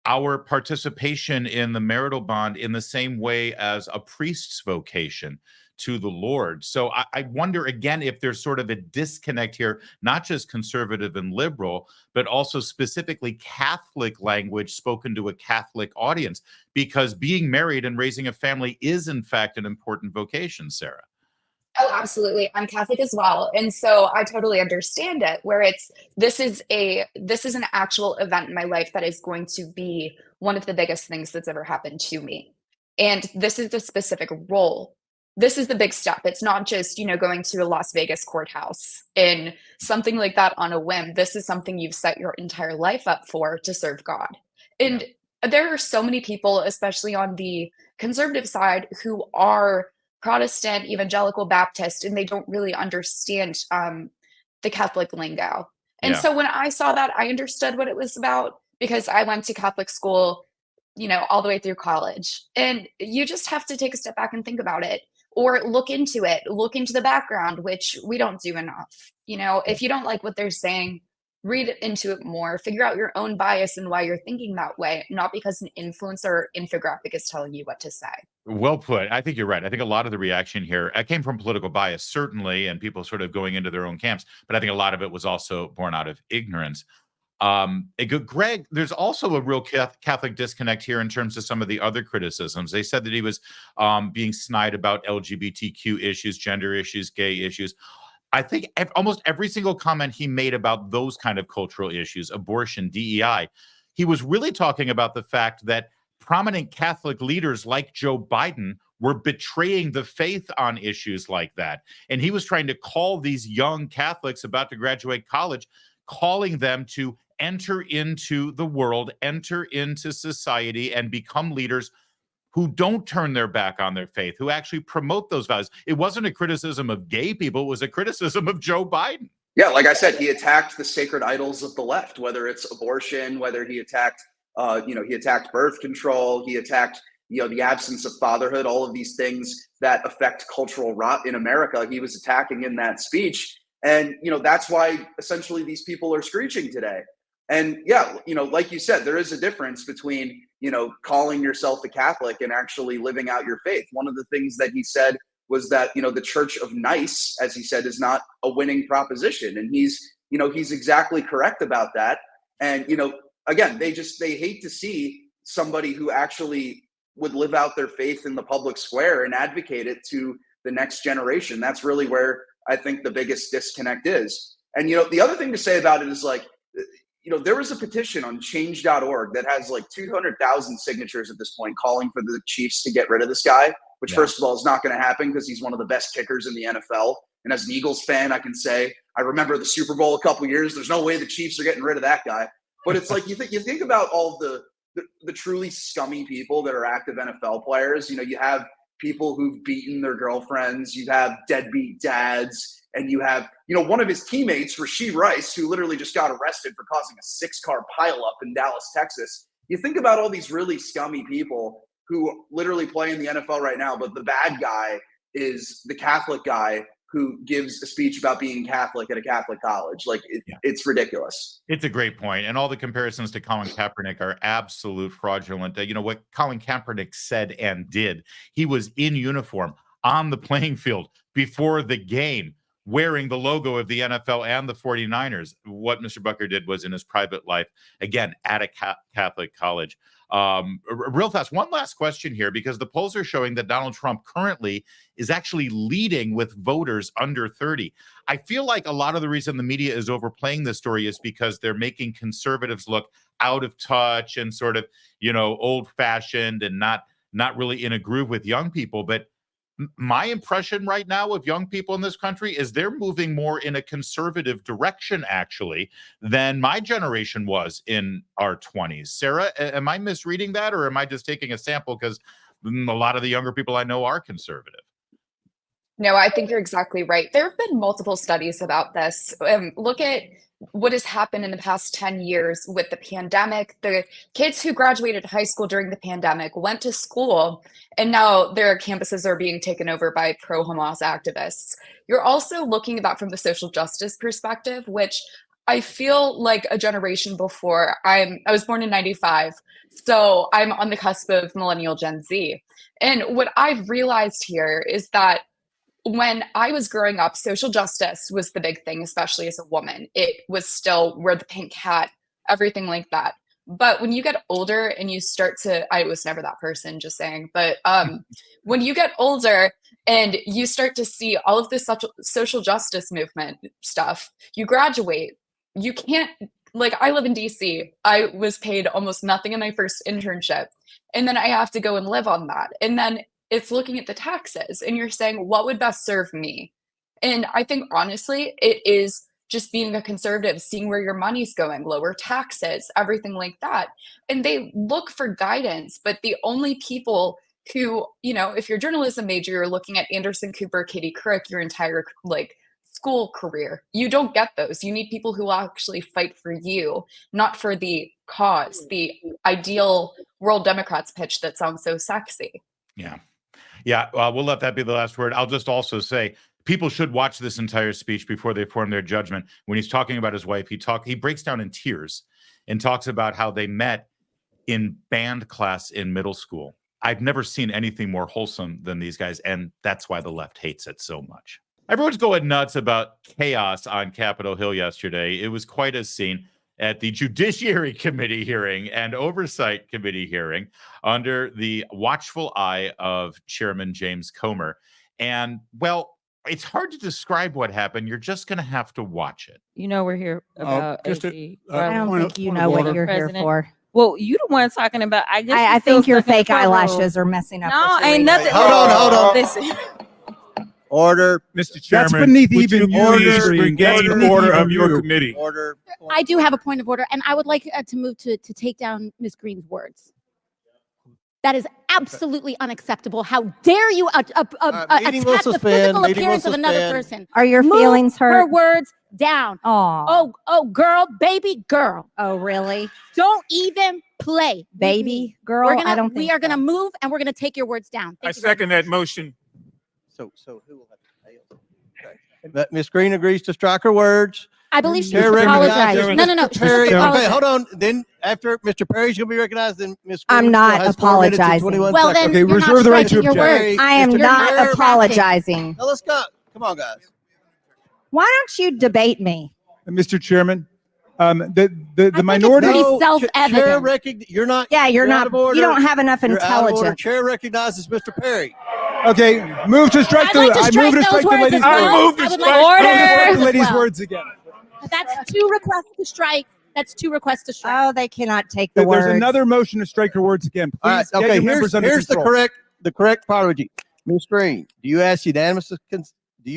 our participation in the marital bond in the same way as a priest's vocation to the Lord. So I wonder, again, if there's sort of a disconnect here, not just conservative and liberal, but also specifically Catholic language spoken to a Catholic audience, because being married and raising a family is, in fact, an important vocation, Sarah. Oh, absolutely. I'm Catholic as well. And so I totally understand it, where this is an actual event in my life that is going to be one of the biggest things that's ever happened to me. And this is the specific role. This is the big step. It's not just, going to a Las Vegas courthouse and something like that on a whim. This is something you've set your entire life up for, to serve God. And there are so many people, especially on the conservative side, who are Protestant, evangelical, Baptist, and they don't really understand the Catholic lingo. And so when I saw that, I understood what it was about, because I went to Catholic school, all the way through college. And you just have to take a step back and think about it, or look into the background, which we don't do enough. If you don't like what they're saying, read into it more, figure out your own bias and why you're thinking that way, not because an influencer or infographic is telling you what to say. Well put. I think you're right. I think a lot of the reaction here came from political bias, certainly, and people sort of going into their own camps. But I think a lot of it was also born out of ignorance. Greg, there's also a real Catholic disconnect here in terms of some of the other criticisms. They said that he was being snide about LGBTQ issues, gender issues, gay issues. I think almost every single comment he made about those kind of cultural issues, abortion, DEI, he was really talking about the fact that prominent Catholic leaders like Joe Biden were betraying the faith on issues like that. And he was trying to call these young Catholics about to graduate college, calling them to enter into the world, enter into society, and become leaders who don't turn their back on their faith, who actually promote those values. It wasn't a criticism of gay people, it was a criticism of Joe Biden. Yeah, like I said, he attacked the sacred idols of the left, whether it's abortion, whether he attacked, he attacked birth control, he attacked, the absence of fatherhood, all of these things that affect cultural rot in America. He was attacking in that speech. And, that's why essentially these people are screeching today. And like you said, there is a difference between, calling yourself a Catholic and actually living out your faith. One of the things that he said was that, the Church of Nice, as he said, is not a winning proposition. And he's exactly correct about that. And, again, they hate to see somebody who actually would live out their faith in the public square and advocate it to the next generation. That's really where I think the biggest disconnect is. And, the other thing to say about it is, like, there was a petition on change.org that has like 200,000 signatures at this point calling for the Chiefs to get rid of this guy, which first of all is not going to happen because he's one of the best kickers in the NFL. And as an Eagles fan, I can say, I remember the Super Bowl a couple years. There's no way the Chiefs are getting rid of that guy. But it's like, you think about all the the truly scummy people that are active NFL players. You know, you have people who've beaten their girlfriends, you have deadbeat dads, and you have, you know, one of his teammates, Rashid Rice, who literally just got arrested for causing a 6-car pileup in Dallas, Texas. You think about all these really scummy people who literally play in the NFL right now, but the bad guy is the Catholic guy who gives a speech about being Catholic at a Catholic college. Like, it's ridiculous. It's a great point. And all the comparisons to Colin Kaepernick are absolute fraudulent. You know, what Colin Kaepernick said and did, he was in uniform on the playing field before the game, wearing the logo of the NFL and the 49ers. What Mr. Butker did was in his private life, again, at a Catholic college. Real fast, one last question here, because the polls are showing that Donald Trump currently is actually leading with voters under 30. I feel like a lot of the reason the media is overplaying this story is because they're making conservatives look out of touch and sort of, you know, old-fashioned and not really in a groove with young people. But my impression right now of young people in this country is they're moving more in a conservative direction, actually, than my generation was in our 20s. Sarah, am I misreading that, or am I just taking a sample because a lot of the younger people I know are conservative? No, I think you're exactly right. There have been multiple studies about this. Look at what has happened in the past 10 years with the pandemic. The kids who graduated high school during the pandemic went to school, and now their campuses are being taken over by pro-Hamas activists. You're also looking at that from the social justice perspective, which I feel like a generation before. I was born in 95, so I'm on the cusp of millennial Gen Z. And what I've realized here is that when I was growing up, social justice was the big thing, especially as a woman. It was still wear the pink hat, everything like that. But when you get older and you start to, I was never that person, just saying, but when you get older and you start to see all of this social justice movement stuff, you graduate, you can't, like, I live in DC. I was paid almost nothing in my first internship. And then I have to go and live on that. And then it's looking at the taxes and you're saying, what would best serve me? And I think, honestly, it is just being a conservative, seeing where your money's going, lower taxes, everything like that. And they look for guidance, but the only people who, you know, if you're a journalism major, you're looking at Anderson Cooper, Katie Couric, your entire school career. You don't get those. You need people who will actually fight for you, not for the cause, the ideal world Democrats pitch that sounds so sexy. Yeah, we'll let that be the last word. I'll just also say people should watch this entire speech before they form their judgment. When he's talking about his wife, he breaks down in tears and talks about how they met in band class in middle school. I've never seen anything more wholesome than these guys, and that's why the left hates it so much. Everyone's going nuts about chaos on Capitol Hill yesterday. It was quite a scene at the Judiciary Committee hearing and Oversight Committee hearing under the watchful eye of Chairman James Comer. And, well, it's hard to describe what happened. You're just going to have to watch it. You know we're here about AG. I don't think you know what you're here for. Well, you the one talking about. I think your fake eyelashes are messing up. No, ain't nothing. Hold on. Listen. Order, Mr. Chairman. That's beneath even you the order of your committee. Order. I do have a point of order, and I would like to move to take down Ms. Green's words. That is absolutely unacceptable. How dare you attack the physical appearance of another person? Are your Move feelings hurt? her words down. Oh, girl, baby girl. Oh, really? Don't even play, Baby girl. I don't think we are gonna move, and we're gonna take your words down. I second that motion. So who will have to pay? But Ms. Green agrees to strike her words. I believe she Chair should apologize. recognizes No. Mr. Perry. Okay, hold on. Then after Mr. Perry's going to be recognized, then Ms. Green I'm not has 4 minutes and apologizing. 21 Well, seconds. then Okay, you're reserve not the right to striking your object. words. I am Mr. not Perry. apologizing. Now let's go. Come on, guys. Why don't you debate me? Mr. Chairman, the minority. pretty No, self-evident. Chair you're not. Yeah, you're not. out of order. You don't have enough You're out of order. intelligence. Chair recognizes Mr. Perry. Okay, move to strike I'd like to I strike move to those strike the words lady's as well. words. I would like to strike the those lady's as well. words again. That's 2 requests to strike. That's 2 requests to strike. Oh, they cannot take the words. There's another motion to strike her words again. Please All right. get Okay. your members under Here's the control. correct apology. Ms. Green, do you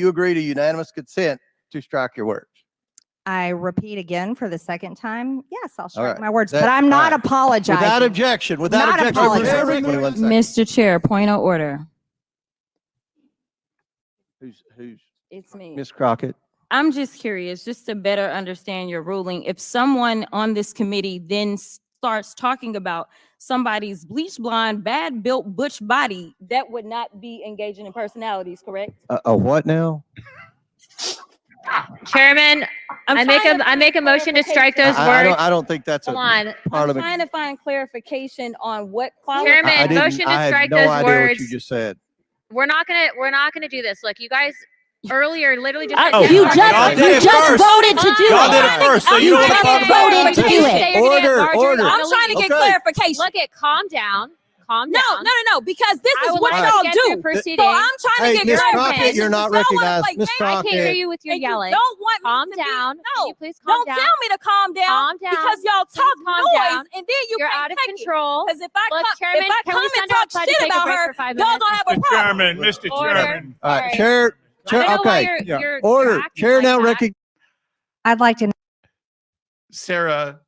agree to unanimous consent to strike your words? I repeat again for the second time. Yes, I'll strike right. my words, That- but I'm all not right. apologizing. Without objection. Without Not objection. apologizing. 21 seconds. Mr. Chair, point of order. Who's It's me. Ms. Crockett? I'm just curious, just to better understand your ruling. If someone on this committee then starts talking about somebody's bleach blonde, bad built butch body, that would not be engaging in personalities, correct? A what now? Chairman, I make a motion to strike those words. I don't think that's Hold a on. I'm parliament. trying to find clarification on what qualifies. Chairman, motion to I strike had no those idea words. what you just said. We're not gonna do this. Look, you guys earlier literally just Oh, said you that- just voted to do it. Y'all did it first, so you don't Okay, talk about it. voted to do it. Order. I'm trying to Okay. get clarification. Look at calm down. Calm down. No, because this I is would what like to y'all get do. through proceedings. So I'm trying to get Ms. clarification. Crockett, you're not Y'all wanna recognized. play Ms. games, I can't hear Crockett. you with your and you yelling. don't want Calm me to down. Be, Can no, you please calm don't down? tell me to calm down. Calm down. Because y'all Please talk calm noise, down. and then You're can't out of take it. control. Because if Look, I Chairman, come can we and send talk outside to shit take a about break her, for 5 y'all minutes? gonna have a problem. Mr. Order. Chairman. All right, Sorry. Chair. I don't know why Okay. you're Order. acting Chair like now that. I'd like to. Sarah,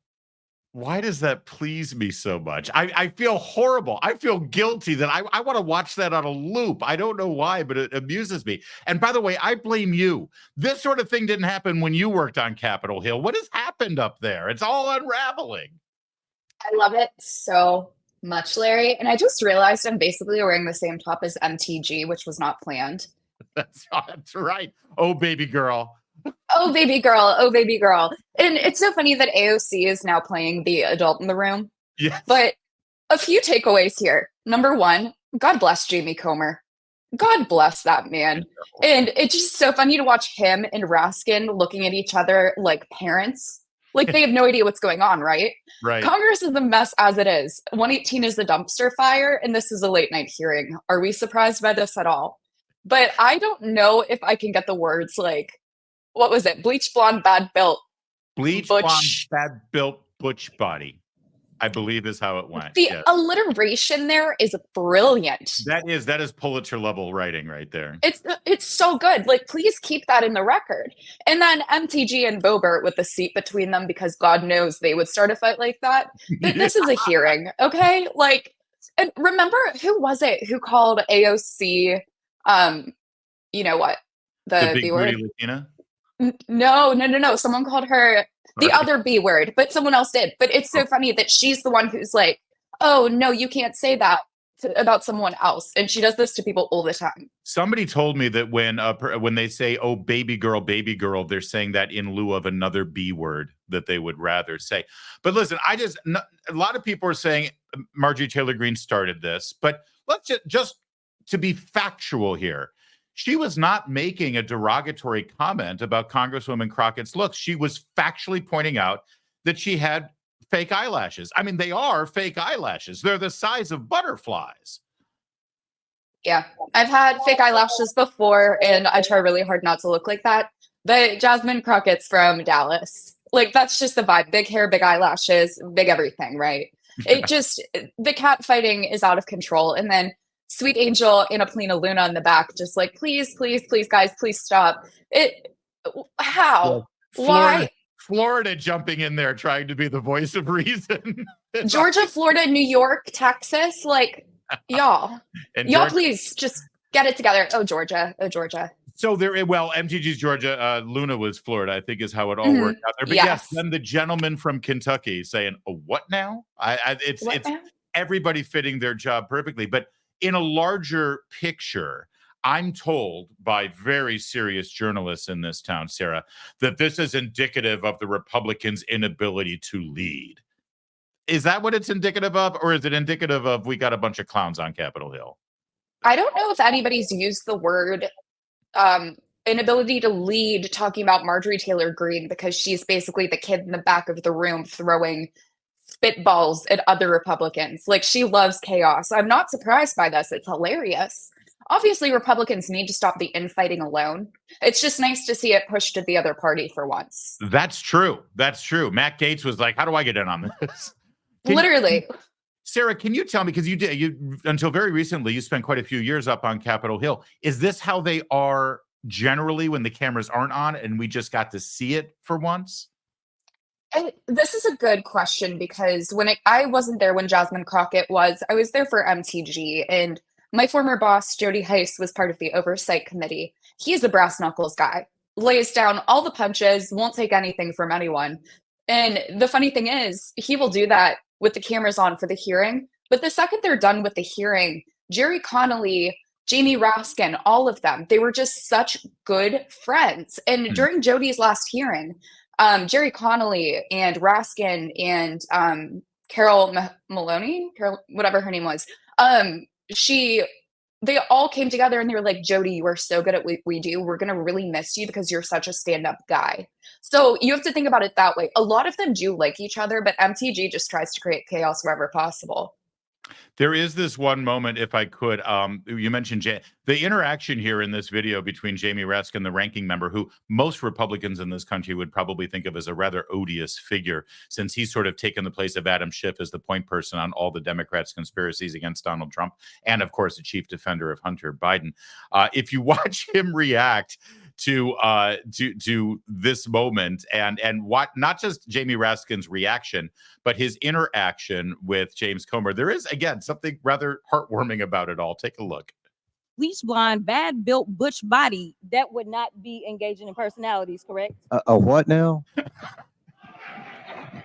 why does that please me so much? I feel horrible. I feel guilty that I want to watch that on a loop. I don't know why, but it amuses me. And by the way, I blame you. This sort of thing didn't happen when you worked on Capitol Hill. What has happened up there? It's all unraveling. I love it so much, Larry. And I just realized I'm basically wearing the same top as MTG, which was not planned. That's right. Oh, baby girl. Oh, baby girl. Oh, baby girl. And it's so funny that AOC is now playing the adult in the room. Yes. But a few takeaways here. Number one, God bless Jamie Comer. God bless that man. And it's just so funny to watch him and Raskin looking at each other like parents. Like they have no idea what's going on, right? Right. Congress is a mess as it is. 118 is a dumpster fire, and this is a late night hearing. Are we surprised by this at all? But I don't know if I can get the words like, what was it? Bleach blonde, bad built. Bleach Butch. blonde, bad built butch body, I believe is how it went. The Yes. alliteration there is brilliant. That is Pulitzer level writing right there. It's so good. Like, please keep that in the record. And then MTG and Boebert with the seat between them, because God knows they would start a fight like that. But this is a hearing, okay? Like, and remember, who was it who called AOC? You know what? The The big B word. booty Latina. No. Someone called her the Sorry. other B word, but someone else did. But it's so funny that she's the one who's like, "Oh no, you can't say that about someone else," and she does this to people all the time. Somebody told me that when they say "oh baby girl," they're saying that in lieu of another B word that they would rather say. But listen, a lot of people are saying Marjorie Taylor Greene started this, but let's just to be factual here. She was not making a derogatory comment about Congresswoman Crockett's looks. She was factually pointing out that she had fake eyelashes. I mean, they are fake eyelashes. They're the size of butterflies. Yeah, I've had fake eyelashes before, and I try really hard not to look like that. But Jasmine Crockett's from Dallas. Like, that's just the vibe. Big hair, big eyelashes, big everything, right? It just, the cat fighting is out of control. And then Sweet Angel and a Plina Luna in the back, just like, please, guys, please stop. How? Why? Florida jumping in there trying to be the voice of reason. Georgia, Florida, New York, Texas, like, y'all. And Y'all, Georgia- please just get it together. Oh, Georgia. So MTG's Georgia, Luna was Florida, I think is how it all Mhm. worked out there. But Yes. yes, then the gentleman from Kentucky saying, "Oh, what now?" It's now? everybody fitting their job perfectly. But in a larger picture, I'm told by very serious journalists in this town, Sarah, that this is indicative of the Republicans' inability to lead. Is that what it's indicative of, or is it indicative of we got a bunch of clowns on Capitol Hill? I don't know if anybody's used the word inability to lead talking about Marjorie Taylor Greene, because she's basically the kid in the back of the room throwing spitballs at other Republicans. Like, she loves chaos. I'm not surprised by this. It's hilarious. Obviously, Republicans need to stop the infighting alone. It's just nice to see it pushed to the other party for once. That's true. Matt Gaetz was like, "How do I get in on this?" Literally. Sarah, can you tell me, because you until very recently, you spent quite a few years up on Capitol Hill. Is this how they are generally when the cameras aren't on and we just got to see it for once? And this is a good question because I wasn't there when Jasmine Crockett was. I was there for MTG, and my former boss, Jody Heiss, was part of the oversight committee. He's a brass knuckles guy, lays down all the punches, won't take anything from anyone. And the funny thing is, he will do that with the cameras on for the hearing. But the second they're done with the hearing, Jerry Connolly, Jamie Raskin, all of them, they were just such good friends. And during Jody's last hearing, Jerry Connolly and Raskin and Carol Maloney, whatever her name was, they all came together and they were like, Jody, you are so good at what we do. We're going to really miss you because you're such a stand-up guy. So you have to think about it that way. A lot of them do like each other, but MTG just tries to create chaos wherever possible. There is this one moment, if I could, you mentioned the interaction here in this video between Jamie Raskin, the ranking member, who most Republicans in this country would probably think of as a rather odious figure, since he's sort of taken the place of Adam Schiff as the point person on all the Democrats' conspiracies against Donald Trump, and of course, the chief defender of Hunter Biden. If you watch him react to this moment and what not just Jamie Raskin's reaction, but his interaction with James Comer, there is again something rather heartwarming about it all. Take a look. Bleach blonde, bad built butch body that would not be engaging in personalities, correct? A what now?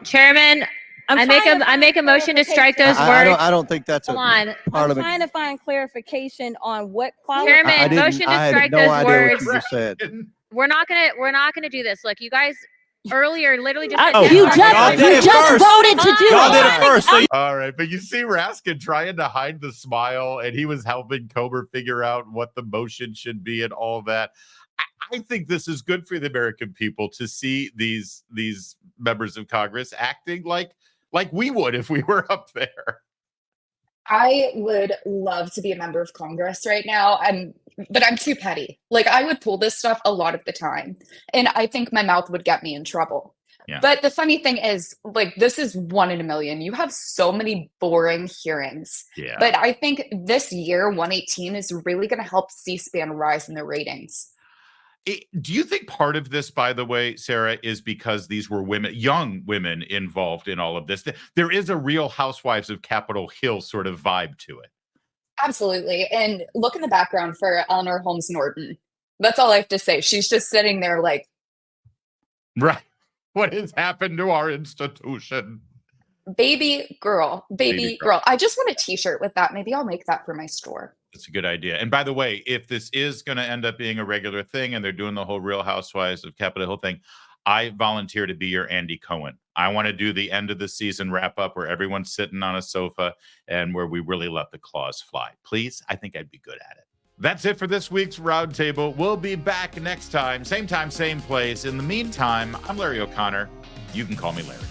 Chairman, I make a motion to strike those words. I don't think that's Hold on. I'm trying to find clarification on what Chairman, motion to strike those words. What you just said. We're not gonna do this. Look, you guys earlier literally just said you just voted to do Y'all did it. it first. All right, but you see Raskin trying to hide the smile, and he was helping Comer figure out what the motion should be and all that. I think this is good for the American people to see these members of Congress acting like we would if we were up there. I would love to be a member of Congress right now, but I'm too petty. Like, I would pull this stuff a lot of the time, and I think my mouth would get me in trouble. Yeah. But the funny thing is, like, this is 1 in a million. You have so many boring hearings. Yeah. But I think this year, 118, is really going to help C-SPAN rise in the ratings. Do you think part of this, by the way, Sarah, is because these were women, young women involved in all of this? There is a Real Housewives of Capitol Hill sort of vibe to it. Absolutely. And look in the background for Eleanor Holmes Norton. That's all I have to say. She's just sitting there like, right. What has happened to our institution? Baby girl. I just want a t-shirt with that. Maybe I'll make that for my store. It's a good idea. And by the way, if this is going to end up being a regular thing and they're doing the whole Real Housewives of Capitol Hill thing, I volunteer to be your Andy Cohen. I want to do the end of the season wrap up where everyone's sitting on a sofa and where we really let the claws fly. Please, I think I'd be good at it. That's it for this week's Roundtable. We'll be back next time, same place. In the meantime, I'm Larry O'Connor. You can call me Larry.